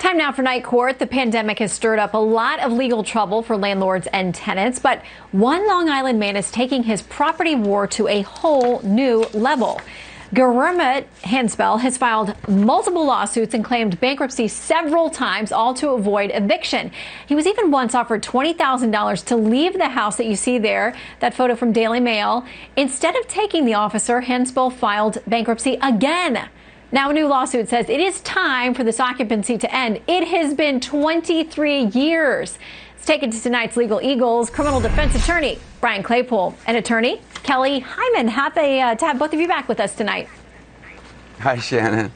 Time now for Night Court. The pandemic has stirred up a lot of legal trouble for landlords and tenants, but one Long Island man is taking his property war to a whole new level. Gurmit Hanspel has filed multiple lawsuits and claimed bankruptcy several times, all to avoid eviction. He was even once offered $20,000 to leave the house that you see there, that photo from Daily Mail. Instead of taking the offer, Hanspel filed bankruptcy again. Now, a new lawsuit says it is time for this occupancy to end. It has been 23 years. Let's take it to tonight's Legal Eagles criminal defense attorney, Brian Claypool, and attorney Kelly Hyman. Happy to have both of you back with us tonight. Hi, Shannon.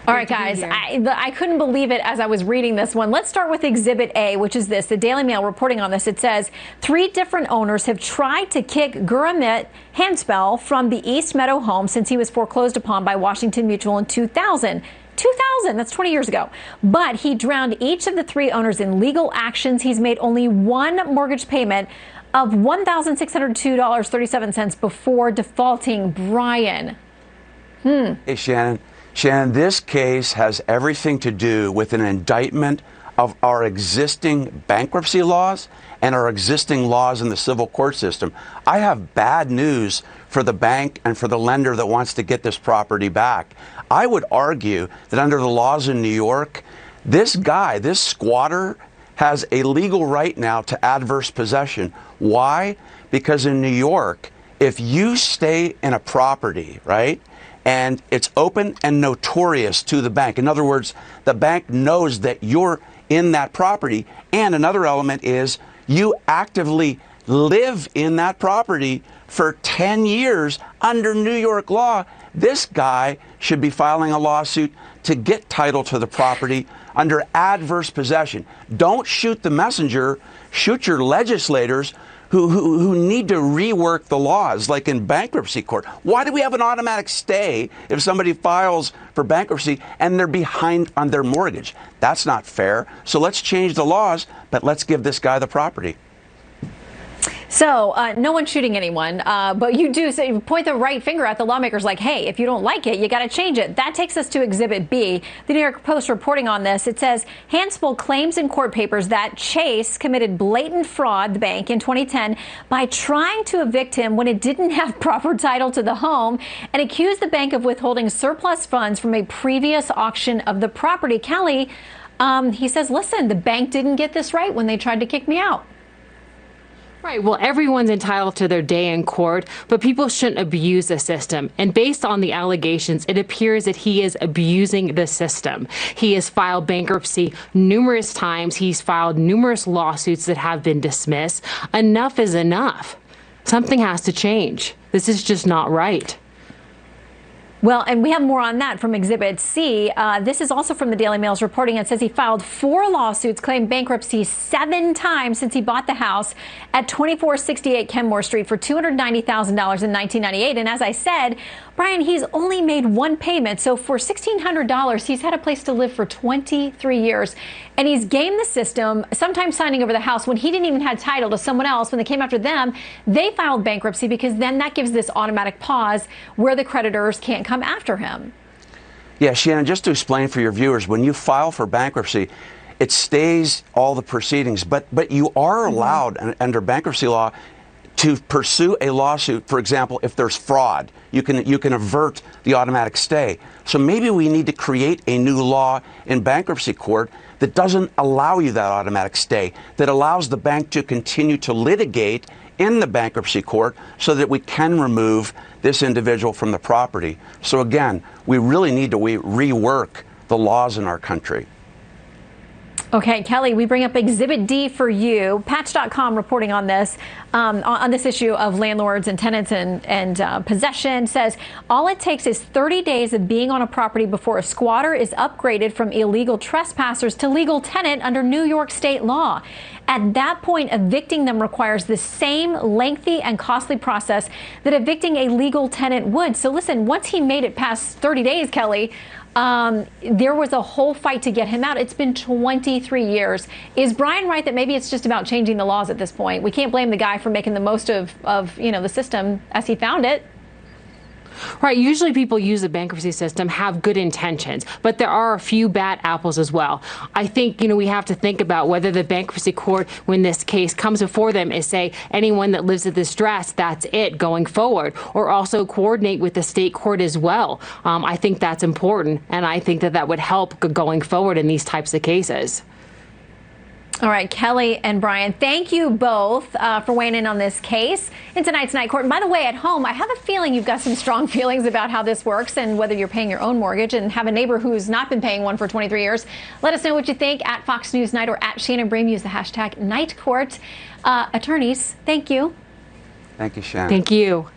All right, guys, I couldn't believe it as I was reading this one. Let's start with Exhibit A, which is this. The Daily Mail reporting on this. It says 3 different owners have tried to kick Gurmit Hanspel from the East Meadow home since he was foreclosed upon by Washington Mutual in 2000. 2000, that's 20 years ago. But he drowned each of the 3 owners in legal actions. He's made only one mortgage payment of $1,602.37 before defaulting. Brian. Hey, Shannon. Shannon, this case has everything to do with an indictment of our existing bankruptcy laws and our existing laws in the civil court system. I have bad news for the bank and for the lender that wants to get this property back. I would argue that under the laws in New York, this guy, this squatter, has a legal right now to adverse possession. Why? Because in New York, if you stay in a property, right, and it's open and notorious to the bank. In other words, the bank knows that you're in that property. And another element is you actively live in that property for 10 years under New York law. This guy should be filing a lawsuit to get title to the property under adverse possession. Don't shoot the messenger, shoot your legislators who need to rework the laws, like in bankruptcy court. Why do we have an automatic stay if somebody files for bankruptcy and they're behind on their mortgage? That's not fair. So let's change the laws, but let's give this guy the property. So no one's shooting anyone, but you do say, you point the right finger at the lawmakers like, hey, if you don't like it, you got to change it. That takes us to Exhibit B. The New York Post reporting on this. It says Hanspel claims in court papers that Chase committed blatant fraud, the bank, in 2010 by trying to evict him when it didn't have proper title to the home, and accused the bank of withholding surplus funds from a previous auction of the property. Kelly, he says, listen, the bank didn't get this right when they tried to kick me out. Right. Well, everyone's entitled to their day in court, but people shouldn't abuse the system. And based on the allegations, it appears that he is abusing the system. He has filed bankruptcy numerous times. He's filed numerous lawsuits that have been dismissed. Enough is enough. Something has to change. This is just not right. Well, and we have more on that from Exhibit C. This is also from the Daily Mail's reporting. It says he filed 4 lawsuits, claimed bankruptcy 7 times since he bought the house at 2468 Kenmore Street for $290,000 in 1998. And as I said, Brian, he's only made one payment. So for $1,600, he's had a place to live for 23 years. And he's gamed the system, sometimes signing over the house when he didn't even have title to someone else. When they came after them, they filed bankruptcy because then that gives this automatic pause where the creditors can't come after him. Yeah, Shannon, just to explain for your viewers, when you file for bankruptcy, it stays all the proceedings, but you are allowed under bankruptcy law to pursue a lawsuit. For example, if there's fraud, you can avert the automatic stay. So maybe we need to create a new law in bankruptcy court that doesn't allow you that automatic stay, that allows the bank to continue to litigate in the bankruptcy court so that we can remove this individual from the property. So again, we really need to rework the laws in our country. Okay, Kelly, we bring up Exhibit D for you. Patch.com reporting on this issue of landlords and tenants and possession says all it takes is 30 days of being on a property before a squatter is upgraded from illegal trespassers to legal tenant under New York state law. At that point, evicting them requires the same lengthy and costly process that evicting a legal tenant would. So listen, once he made it past 30 days, Kelly, there was a whole fight to get him out. It's been 23 years. Is Brian right that maybe it's just about changing the laws at this point? We can't blame the guy for making the most of the system as he found it. Right. Usually people use the bankruptcy system, have good intentions, but there are a few bad apples as well. I think, we have to think about whether the bankruptcy court, when this case comes before them, is say anyone that lives at this address, that's it going forward, or also coordinate with the state court as well. I think that's important, and I think that would help going forward in these types of cases. All right, Kelly and Brian, thank you both for weighing in on this case in tonight's Night Court. And by the way, at home, I have a feeling you've got some strong feelings about how this works and whether you're paying your own mortgage and have a neighbor who's not been paying one for 23 years. Let us know what you think at Fox News Night or at Shannon Bream. Use the hashtag Night Court. Attorneys, thank you. Thank you, Shannon. Thank you.